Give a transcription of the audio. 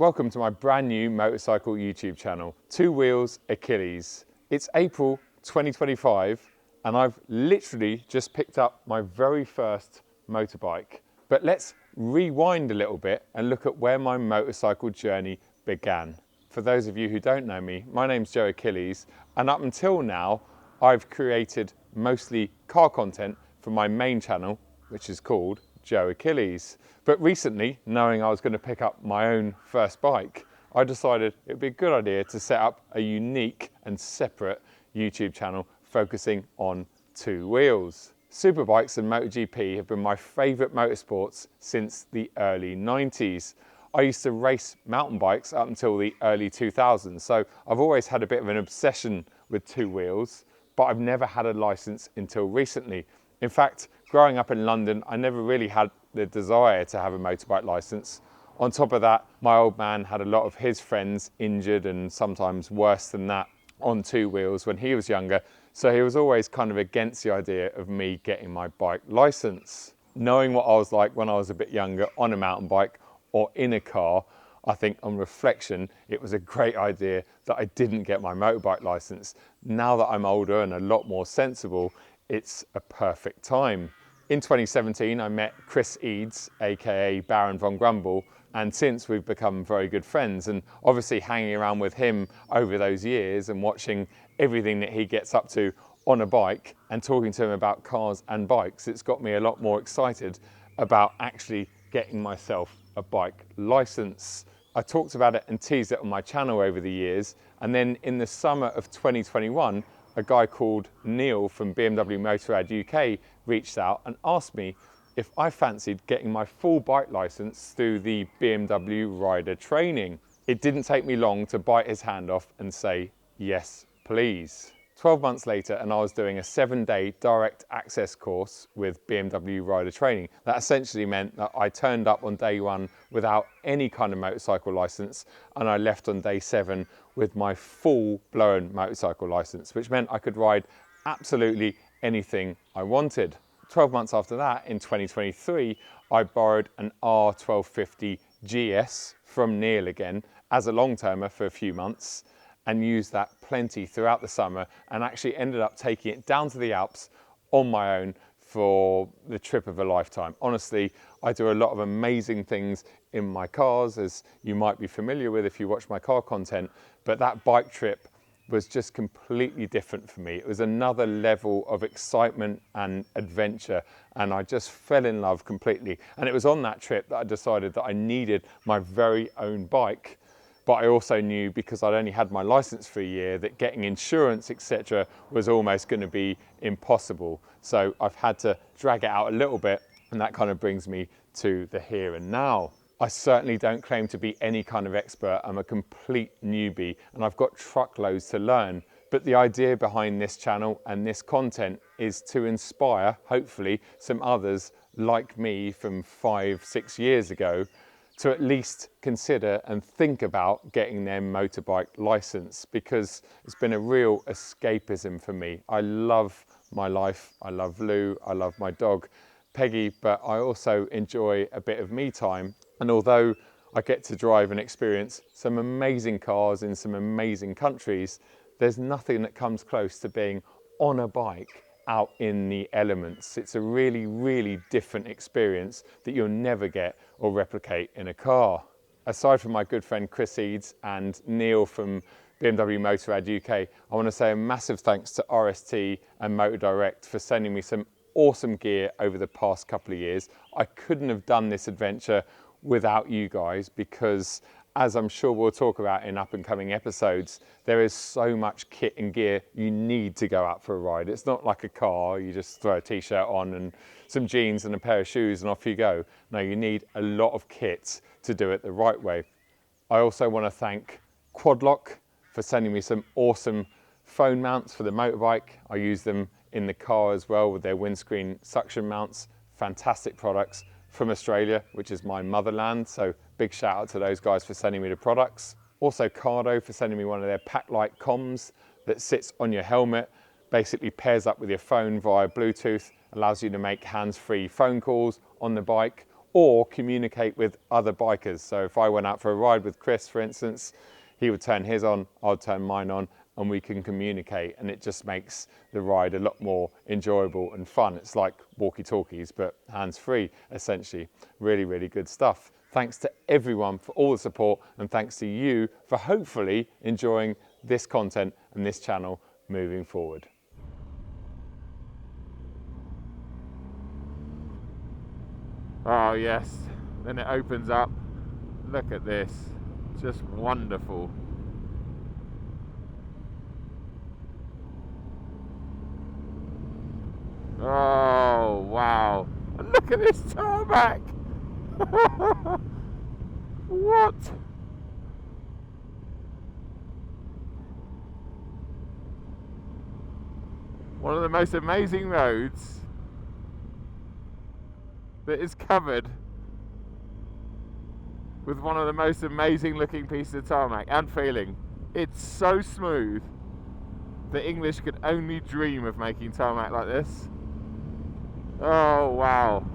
Welcome to my brand new motorcycle YouTube channel, Two Wheels Achilles. It's April 2025 and I've literally just picked up my very first motorbike. But let's rewind a little bit and look at where my motorcycle journey began. For those of you who don't know me, my name's Joe Achilles, and up until now, I've created mostly car content for my main channel, which is called Joe Achilles. But recently, knowing I was going to pick up my own first bike, I decided it would be a good idea to set up a unique and separate YouTube channel focusing on two wheels. Superbikes and MotoGP have been my favourite motorsports since the early 90s. I used to race mountain bikes up until the early 2000s, so I've always had a bit of an obsession with two wheels, but I've never had a licence until recently. In fact, growing up in London, I never really had the desire to have a motorbike licence. On top of that, my old man had a lot of his friends injured and sometimes worse than that on two wheels when he was younger, so he was always kind of against the idea of me getting my bike licence. Knowing what I was like when I was a bit younger on a mountain bike or in a car, I think on reflection, it was a great idea that I didn't get my motorbike licence. Now that I'm older and a lot more sensible, it's a perfect time. In 2017, I met Chris Eads, aka Baron von Grumble, and since we've become very good friends, and obviously hanging around with him over those years and watching everything that he gets up to on a bike and talking to him about cars and bikes, it's got me a lot more excited about actually getting myself a bike license. I talked about it and teased it on my channel over the years, and then in the summer of 2021, a guy called Neil from BMW Motorrad UK reached out and asked me if I fancied getting my full bike license through the BMW rider training. It didn't take me long to bite his hand off and say, yes, please. 12 months later, and I was doing a 7-day direct access course with BMW rider training. That essentially meant that I turned up on day one without any kind of motorcycle license, and I left on day 7 with my full-blown motorcycle license, which meant I could ride absolutely anything I wanted. 12 months after that, in 2023, I borrowed an R1250 GS from Neil again as a long-termer for a few months, and used that plenty throughout the summer, and actually ended up taking it down to the Alps on my own for the trip of a lifetime. Honestly, I do a lot of amazing things in my cars, as you might be familiar with if you watch my car content, but that bike trip was just completely different for me. It was another level of excitement and adventure, and I just fell in love completely. And it was on that trip that I decided that I needed my very own bike. But I also knew, because I'd only had my license for a year, that getting insurance, etc., was almost going to be impossible. So I've had to drag it out a little bit, and that kind of brings me to the here and now. I certainly don't claim to be any kind of expert. I'm a complete newbie, and I've got truckloads to learn. But the idea behind this channel and this content is to inspire, hopefully, some others like me from 5-6 years ago to at least consider and think about getting their motorbike license, because it's been a real escapism for me. I love my life, I love Lou, I love my dog Peggy, but I also enjoy a bit of me time. And although I get to drive and experience some amazing cars in some amazing countries, there's nothing that comes close to being on a bike out in the elements. It's a really, really different experience that you'll never get or replicate in a car. Aside from my good friend Chris Eads and Neil from BMW Motorrad UK, I want to say a massive thanks to RST and Motor Direct for sending me some awesome gear over the past couple of years. I couldn't have done this adventure without you guys, because as I'm sure we'll talk about in up and coming episodes, there is so much kit and gear you need to go out for a ride. It's not like a car, you just throw a t-shirt on and some jeans and a pair of shoes and off you go. No, you need a lot of kit to do it the right way. I also want to thank Quadlock for sending me some awesome phone mounts for the motorbike. I use them in the car as well with their windscreen suction mounts. Fantastic products from Australia, which is my motherland, so big shout out to those guys for sending me the products. Also Cardo for sending me one of their Pack-Lite comms that sits on your helmet, basically pairs up with your phone via Bluetooth, allows you to make hands-free phone calls on the bike, or communicate with other bikers. So if I went out for a ride with Chris, for instance, he would turn his on, I'd turn mine on, and we can communicate, and it just makes the ride a lot more enjoyable and fun. It's like walkie-talkies, but hands-free, essentially. Really, really good stuff. Thanks to everyone for all the support, and thanks to you for hopefully enjoying this content and this channel moving forward. Oh yes, then it opens up. Look at this, just wonderful. Oh wow, and look at this tarmac. What? One of the most amazing roads that is covered with one of the most amazing looking pieces of tarmac and feeling. It's so smooth. The English could only dream of making tarmac like this. Oh wow.